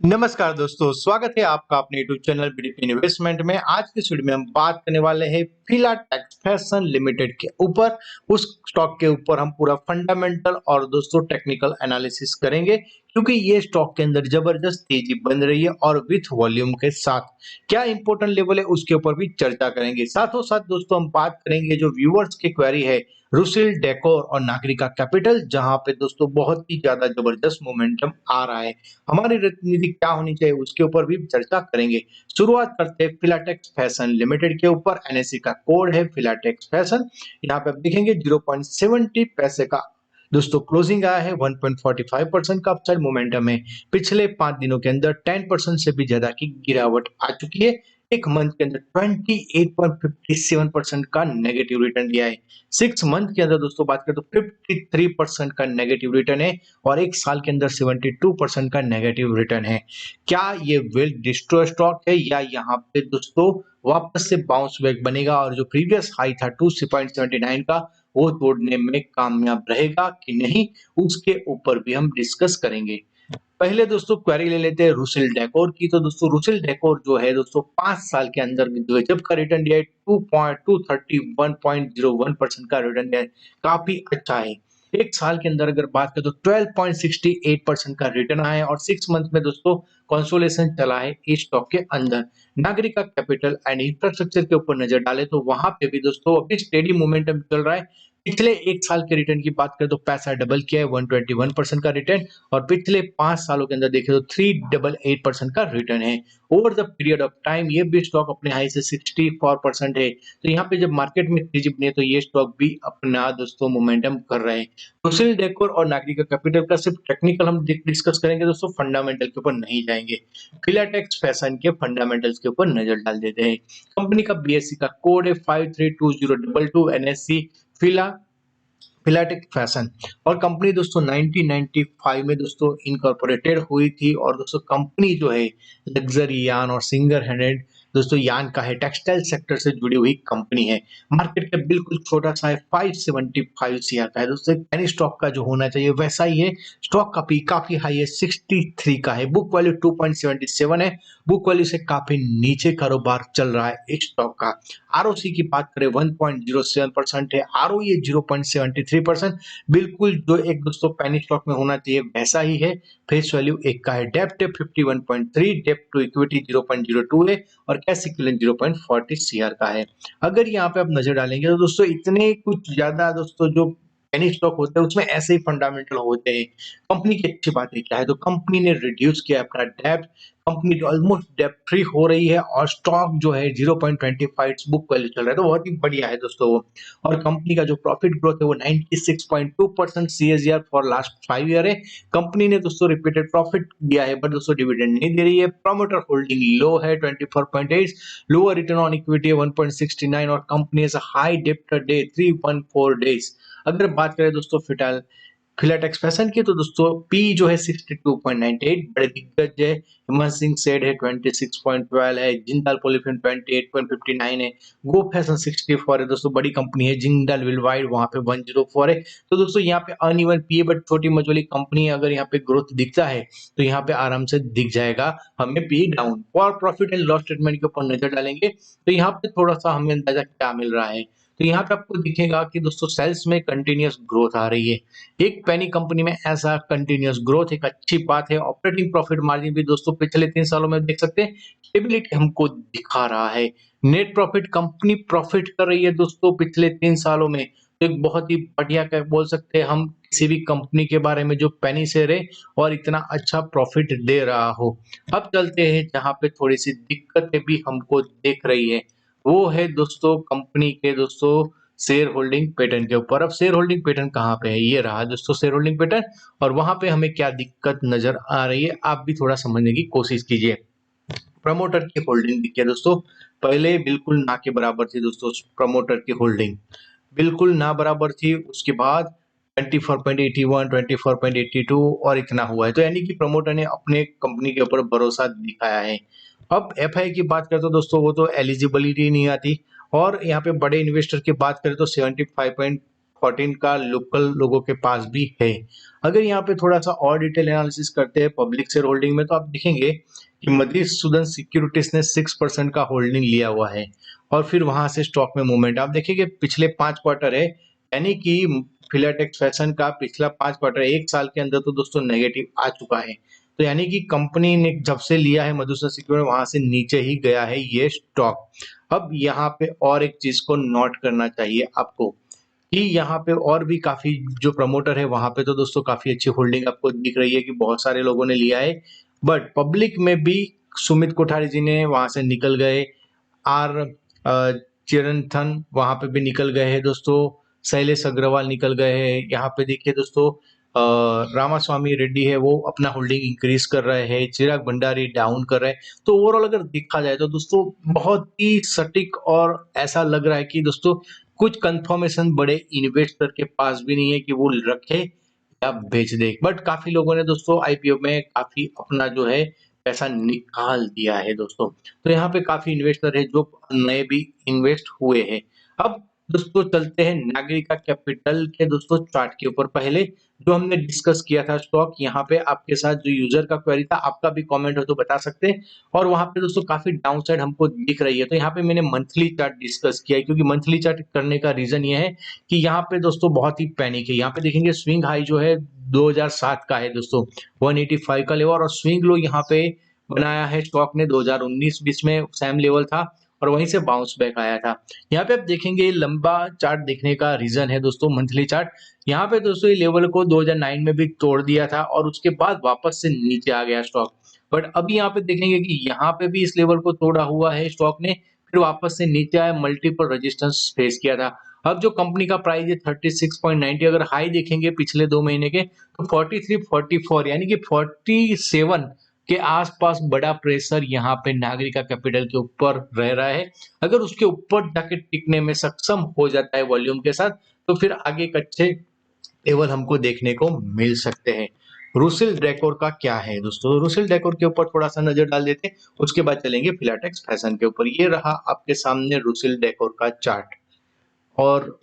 नमस्कार दोस्तों, स्वागत है आपका अपने यूट्यूब चैनल बीडीपी इन्वेस्टमेंट में। आज की इस वीडियो में हम बात करने वाले हैं फिलाटेक्स फैशन लिमिटेड के ऊपर। उस स्टॉक के ऊपर हम पूरा फंडामेंटल और दोस्तों टेक्निकल एनालिसिस करेंगे, क्योंकि ये स्टॉक के अंदर जबरदस्त तेजी बन रही है और विथ वॉल्यूम के साथ क्या इंपॉर्टेंट लेवल है उसके ऊपर भी चर्चा करेंगे। साथों साथ दोस्तों हम बात करेंगे जो व्यूअर्स की क्वेरी है रुसिल डेकोर और नागरिका कैपिटल, जहां पे दोस्तों बहुत ही ज्यादा जबरदस्त मोमेंटम आ रहा है। हमारी रणनीति क्या होनी चाहिए उसके ऊपर भी चर्चा करेंगे। शुरुआत करते हैं फिलाटेक्स फैशन लिमिटेड के ऊपर। एनएससी का कोड है फिलाटेक्स फैशन। यहाँ पे आप देखेंगे 0.70 पैसे का दोस्तों क्लोजिंग आया है। 1.45% का अपसाइड मोमेंटम है। पिछले 5 दिनों के अंदर 10% से भी ज्यादा की गिरावट आ चुकी है। एक मंथ के अंदर 28.57% का नेगेटिव रिटर्न दिया है। 6 मंथ के अंदर दोस्तों बात करें तो 53% का नेगेटिव रिटर्न है और एक साल के अंदर 72% का नेगेटिव रिटर्न है। क्या ये विल डिस्ट्रॉय स्टॉक है या यहाँ पे दोस्तों वापस से बाउंस बैक बनेगा और जो प्रीवियस हाई था 2.79 का वो तोड़ने में कामयाब रहेगा कि नहीं, उसके ऊपर भी हम डिस्कस करेंगे। पहले दोस्तों क्वेरी ले लेते हैं रुसिल डेकोर की। तो दोस्तों रुसिल डेकोर जो है दोस्तों 5 साल के अंदर गजब का रिटर्न दिया है। 2.231.01% का रिटर्न दिया है, काफी अच्छा है। एक साल के अंदर अगर बात करें तो 12.68% का रिटर्न आया है और 6 मंथ में दोस्तों कंसोलिडेशन चला है इस स्टॉक के अंदर। नागरिका कैपिटल एंड इंफ्रास्ट्रक्चर के ऊपर नजर डाले तो वहां पे भी दोस्तों अभी स्टेडी मोमेंटम चल रहा है। पिछले एक साल के रिटर्न की बात करें तो पैसा डबल किया है, 121% का रिटर्न। और पिछले 5 सालों के अंदर देखें तो 388% का रिटर्न है। Over the period of time ये भी स्टॉक अपने हाई से 64% है। तो यहाँ पे जब मार्केट में तेजी बनी है तो ये स्टॉक भी अपना दोस्तों मोमेंटम कर रहे हैं। रुसिल डेकोर और नागरिका कैपिटल का सिर्फ टेक्निकल हम डिस्कस करेंगे दोस्तों, फंडामेंटल के ऊपर नहीं जाएंगे। फिलाटेक्स फैशन के फंडामेंटल्स के ऊपर नजर डाल देते हैं। कंपनी का बीएससी का कोड है 532022। एनएससी फिला फिलाटेक फैशन और कंपनी दोस्तों 1995 में दोस्तों इनकॉर्पोरेटेड हुई थी। और दोस्तों कंपनी जो है लग्जरी यान और सिंगर हैंडेड दोस्तों यान का है, टेक्सटाइल सेक्टर से जुड़ी हुई कंपनी है। मार्केट कैप बिल्कुल छोटा सा है, 575 सीआर का है दोस्तों। पेनी स्टॉक का जो होना चाहिए वैसा ही है। स्टॉक का पी काफी हाई है, 63 का है। बुक वैल्यू 2.77 है। बुक वैल्यू से काफी नीचे कारोबार चल रहा है इस स्टॉक का। आरओसी की बात करें 1.07% है। आरओई 0.73%। बिल्कुल जो एक दोस्तों पेनी स्टॉक में होना चाहिए वैसा ही है। फेस वैल्यू 1 का है। डेप्ट 51.3, डेप्ट टू इक्विटी 0.02 है और कैश इक्विवेलेंट 0.40 सीआर का है। अगर यहाँ पे आप नजर डालेंगे तो दोस्तों इतने कुछ ज्यादा दोस्तों जो पेनी स्टॉक होते हैं उसमें ऐसे ही फंडामेंटल होते हैं। कंपनी की अच्छी बात है क्या है तो कंपनी ने रिड्यूस किया अपना डेप्ट। कंपनी ऑलमोस्ट डेप्ट फ्री हो रही है और स्टॉक जो है 0.25 बुक वैल्यू चल रहा है, तो बहुत ही बढ़िया है दोस्तों वो। और कंपनी का जो प्रॉफिट ग्रोथ है वो 96.2% सीएजीआर फॉर लास्ट 5 ईयर है। कंपनी ने दोस्तों रिपीटेड प्रॉफिट दिया है बट दोस्तों डिविडेंड नहीं दे रही है। प्रोमोटर होल्डिंग लो है 24.8, लोअर रिटर्न ऑन इक्विटी है 1.69 और कंपनी हैज अ हाई डेब्ट डे 314 डेज। अगर बात करें दोस्तों फिलाटेक्स फैशन की तो दोस्तों पी जो है 62.98, बड़े दिग्गज है। हेमंत सिंह सेड है 26.12 है। जिंदाल पॉलीफिन 28.59 है। गो फैशन 64 है दोस्तों, बड़ी कंपनी है। जिंदाल वर्ल्डवाइड वहां पे 104 है। तो दोस्तों यहाँ पे अनइवन पी है बट छोटी मझोली कंपनी है। अगर यहाँ पे ग्रोथ दिखता है तो यहाँ पे आराम से दिख जाएगा हमें पी डाउन। और प्रॉफिट एंड लॉस स्टेटमेंट के ऊपर नजर डालेंगे तो यहाँ पे थोड़ा सा हमें अंदाजा क्या मिल रहा है। तो यहाँ पे आपको दिखेगा कि दोस्तों सेल्स में कंटिन्यूअस ग्रोथ आ रही है। एक पेनी कंपनी में ऐसा कंटिन्यूअस ग्रोथ एक अच्छी बात है। ऑपरेटिंग प्रॉफिट मार्जिन भी दोस्तों पिछले 3 सालों में देख सकते हैं स्टेबिलिटी हमको दिखा रहा है। नेट प्रॉफिट कंपनी प्रॉफिट कर रही है दोस्तों पिछले 3 सालों में। तो एक बहुत ही बढ़िया क्या बोल सकते हैं हम किसी भी कंपनी के बारे में जो पेनी शेयर है और इतना अच्छा प्रॉफिट दे रहा हो। अब चलते हैं जहां पे थोड़ी सी दिक्कतें भी हमको देख रही है, वो है दोस्तों कंपनी के दोस्तों शेयर होल्डिंग पैटर्न के ऊपर। अब शेयर होल्डिंग पैटर्न कहाँ पे है, ये रहा दोस्तों शेयर होल्डिंग पैटर्न। और वहां पे हमें क्या दिक्कत नजर आ रही है आप भी थोड़ा समझने की कोशिश कीजिए। प्रमोटर की होल्डिंग देखिए दोस्तों, पहले बिल्कुल ना के बराबर थी दोस्तों। प्रमोटर की होल्डिंग बिल्कुल ना बराबर थी, उसके बाद 24.81, 24.82 और इतना हुआ है। तो यानी कि प्रमोटर ने अपने कंपनी के ऊपर भरोसा दिखाया है। अब एफआई की बात करें तो दोस्तों वो तो एलिजिबिलिटी नहीं आती। और यहाँ पे बड़े इन्वेस्टर की बात करें तो 14 का लोकल लोगों के पास भी है। अगर यहाँ पे थोड़ा सा और डिटेल एनालिसिस करते हैं पब्लिक शेयर होल्डिंग में, तो आप देखेंगे कि मधुसूदन सिक्योरिटीज ने 6% का होल्डिंग लिया हुआ है और फिर वहां से स्टॉक में मूवमेंट आप देखिए पिछले 5 क्वार्टर है, यानी कि फिलाटेक्स फैशन का पिछला 5 क्वार्टर 1 साल के अंदर तो दोस्तों नेगेटिव आ चुका है। तो यानी कि कंपनी ने जब से लिया है मधुसूदन सिक्योरिटी वहां से नीचे ही गया है ये स्टॉक। अब यहाँ पे और एक चीज को नोट करना चाहिए आपको कि यहाँ पे और भी काफी जो प्रमोटर है वहां पे तो दोस्तों काफी अच्छी होल्डिंग आपको दिख रही है कि बहुत सारे लोगों ने लिया है, बट पब्लिक में भी सुमित कोठारी जी ने वहां से निकल गए, आर चिरंथन वहां पे भी निकल गए हैं दोस्तों, शैलेश अग्रवाल निकल गए हैं। यहाँ पे देखिए दोस्तों रामास्वामी रेड्डी है वो अपना होल्डिंग इंक्रीज कर रहे हैं, चिराग भंडारी डाउन कर रहे हैं। तो ओवरऑल अगर देखा जाए तो दोस्तों बहुत ही सटीक और ऐसा लग रहा है कि दोस्तों कुछ कंफर्मेशन बड़े इन्वेस्टर के पास भी नहीं है कि वो रखे या बेच दे, बट काफी लोगों ने दोस्तों आईपीओ में काफी अपना जो है पैसा निकाल दिया है दोस्तों। तो यहाँ पे काफी इन्वेस्टर है जो नए भी इन्वेस्ट हुए हैं। अब दोस्तों चलते हैं नागरिका कैपिटल के दोस्तों चार्ट के ऊपर। पहले जो हमने डिस्कस किया था स्टॉक, यहाँ पे आपके साथ जो यूजर का क्वेरी था, आपका भी कमेंट हो तो बता सकते हैं। और वहां पे दोस्तों काफी डाउनसाइड हमको दिख रही है, तो यहाँ पे मैंने मंथली चार्ट डिस्कस किया है, क्योंकि मंथली चार्ट करने का रीजन ये है कि यहाँ पे दोस्तों बहुत ही पैनिक है। यहाँ पे देखेंगे स्विंग हाई जो है 2007 का है दोस्तों 185 का लेवल, और स्विंग लो यहाँ पे बनाया है स्टॉक ने 2019-20 में सेम लेवल था और वहीं से बाउंस बैक आया था। यहाँ पे आप देखेंगे लंबा चार्ट देखने का रीजन है दोस्तों मंथली चार्ट। यहाँ पे दोस्तों ये लेवल को 2009 में भी तोड़ दिया था और उसके बाद वापस से नीचे आ गया स्टॉक, बट अभी यहाँ पे देखेंगे कि यहाँ पे भी इस लेवल को तोड़ा हुआ है स्टॉक ने, फिर वापस से नीचे आया, मल्टीपल रेजिस्टेंस फेस किया था। अब जो कंपनी का प्राइस है 36.90, अगर हाई देखेंगे पिछले 2 महीने के तो 43, 44 यानी कि 47 के आसपास बड़ा प्रेशर यहाँ पे नागरिका कैपिटल के ऊपर रह रहा है। अगर उसके ऊपर जाके टिकने में सक्षम हो जाता है वॉल्यूम के साथ, तो फिर आगे एक अच्छे लेवल हमको देखने को मिल सकते हैं। रुसिल डेकोर का क्या है दोस्तों, रुसिल डेकोर के ऊपर थोड़ा सा नजर डाल देते हैं, उसके बाद चलेंगे फिलाटेक्स फैशन के ऊपर। ये रहा आपके सामने रुसिल डेकोर का चार्ट, और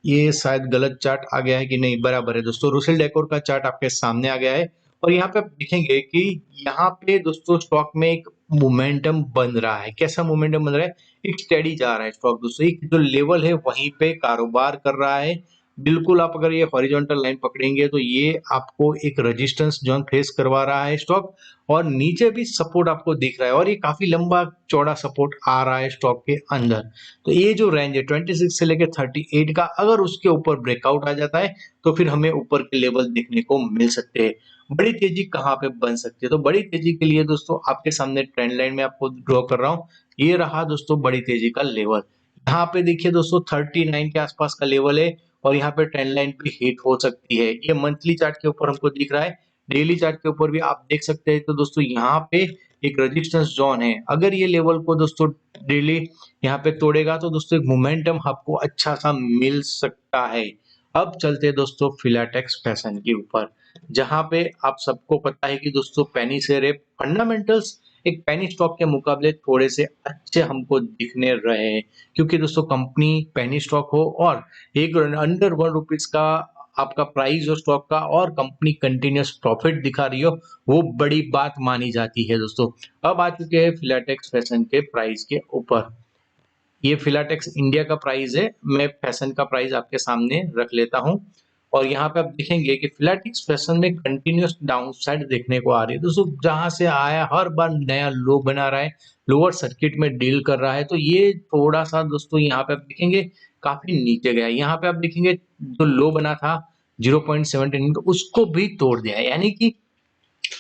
ये शायद गलत चार्ट आ गया है कि नहीं, बराबर है दोस्तों। रुसेल डेकोर का चार्ट आपके सामने आ गया है और यहाँ पे आप देखेंगे कि यहाँ पे दोस्तों स्टॉक में एक मोमेंटम बन रहा है। कैसा मोमेंटम बन रहा है, एक स्टेडी जा रहा है स्टॉक दोस्तों, एक जो लेवल है वहीं पे कारोबार कर रहा है। बिल्कुल आप अगर ये हॉरिजॉन्टल लाइन पकड़ेंगे तो ये आपको एक रेजिस्टेंस जोन फेस करवा रहा है स्टॉक, और नीचे भी सपोर्ट आपको दिख रहा है और ये काफी लंबा चौड़ा सपोर्ट आ रहा है स्टॉक के अंदर। तो ये जो रेंज है 26 से लेकर 38 का, अगर उसके ऊपर ब्रेकआउट आ जाता है तो फिर हमें ऊपर के लेवल देखने को मिल सकते हैं। बड़ी तेजी कहाँ पे बन सकती है, तो बड़ी तेजी के लिए दोस्तों आपके सामने ट्रेंड लाइन में आपको ड्रॉ कर रहा हूँ। ये रहा दोस्तों बड़ी तेजी का लेवल। यहाँ पे देखिए दोस्तों 39 के आसपास का लेवल है और यहाँ पे ट्रेंड लाइन भी हिट हो सकती है। ये मंथली चार्ट के ऊपर हमको दिख रहा है, डेली चार्ट के ऊपर भी आप देख सकते हैं। तो दोस्तों यहाँ पे एक रेजिस्टेंस जोन है, अगर ये लेवल को दोस्तों डेली यहाँ पे तोड़ेगा तो दोस्तों एक मोमेंटम आपको अच्छा सा मिल सकता है। अब चलते हैं दोस्तों फिलाटेक्स फैशन के ऊपर, जहां पे आप सबको पता है कि दोस्तों पेनी शेयर है, फंडामेंटल्स एक पेनी स्टॉक के मुकाबले थोड़े से अच्छे हमको दिखने रहे हैं, क्योंकि दोस्तों कंपनी पेनी स्टॉक हो और एक अंडर 1 रुपीज का आपका प्राइस हो स्टॉक का और कंपनी कंटिन्यूस प्रॉफिट दिखा रही हो, वो बड़ी बात मानी जाती है दोस्तों। अब आ चुके हैं फिलाटेक्स फैशन के प्राइस के ऊपर। ये फिलाटेक्स इंडिया का प्राइस है, मैं फैशन का प्राइस आपके सामने रख लेता हूं। और यहाँ पे आप देखेंगे कि फिलाटेक्स फैशन में कंटिन्यूस डाउन साइड देखने को आ रही है दोस्तों, जहां से आया हर बार नया लो बना रहा है, लोअर सर्किट में डील कर रहा है। तो ये थोड़ा सा दोस्तों यहाँ पे आप देखेंगे काफी नीचे गया है। यहाँ पे आप देखेंगे जो लो बना था 0.17 तो उसको भी तोड़ दिया है, यानी कि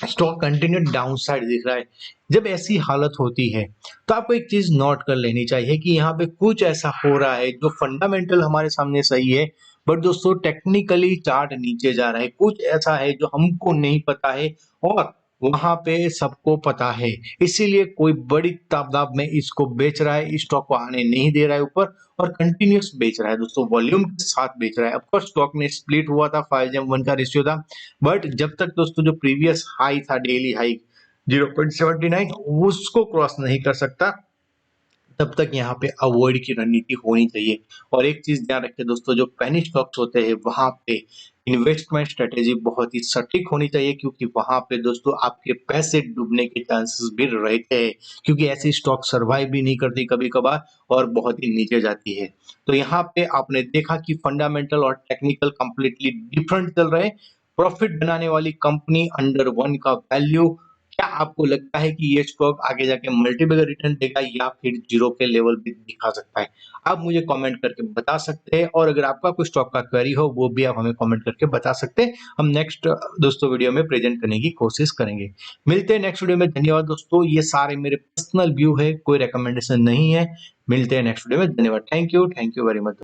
स्टॉक कंटिन्यू डाउन साइड दिख रहा है। जब ऐसी हालत होती है तो आपको एक चीज नोट कर लेनी चाहिए कि यहाँ पे कुछ ऐसा हो रहा है जो फंडामेंटल हमारे सामने सही है, बट दोस्तों टेक्निकली चार्ट नीचे जा रहा है। कुछ ऐसा है जो हमको नहीं पता है और वहां पे सबको पता है, इसीलिए कोई बड़ी तादाद में इसको बेच रहा है, स्टॉक को आने नहीं दे रहा है ऊपर और कंटिन्यूस बेच रहा है दोस्तों, वॉल्यूम के साथ बेच रहा है। ऑफकोर्स स्टॉक में स्प्लिट हुआ था, 5:1 का रेशियो था, बट जब तक दोस्तों जो प्रीवियस हाई था डेली हाई 0.79 उसको क्रॉस नहीं कर सकता, तब तक यहाँ पे अवॉइड की रणनीति होनी चाहिए। और एक चीज़ ध्यान रखें दोस्तों, जो पेनी स्टॉक्स होते हैं वहाँ पे इन्वेस्टमेंट स्ट्रेटेजी बहुत ही सटीक होनी चाहिए, क्योंकि वहाँ पे दोस्तों आपके पैसे डूबने के चांसेस भी रहते हैं, क्योंकि ऐसी स्टॉक सर्वाइव भी नहीं करती कभी-कभार और बहुत ही नीचे जाती है। तो यहाँ पे आपने देखा कि फंडामेंटल और टेक्निकल कंप्लीटली डिफरेंट चल रहे हैं। प्रॉफिट बनाने वाली कंपनी अंडर 1 का वैल्यू, क्या आपको लगता है कि ये स्टॉक आगे जाके मल्टीपल रिटर्न देगा या फिर जीरो के लेवल भी दिखा सकता है? आप मुझे कमेंट करके बता सकते हैं, और अगर आपका कोई स्टॉक का क्वेरी हो वो भी आप हमें कमेंट करके बता सकते हैं। हम नेक्स्ट दोस्तों वीडियो में प्रेजेंट करने की कोशिश करेंगे। मिलते हैं नेक्स्ट वीडियो में। धन्यवाद दोस्तों, ये सारे मेरे पर्सनल व्यू है, कोई रिकमेंडेशन नहीं है। मिलते हैं नेक्स्ट वीडियो में। धन्यवाद। Thank you very much.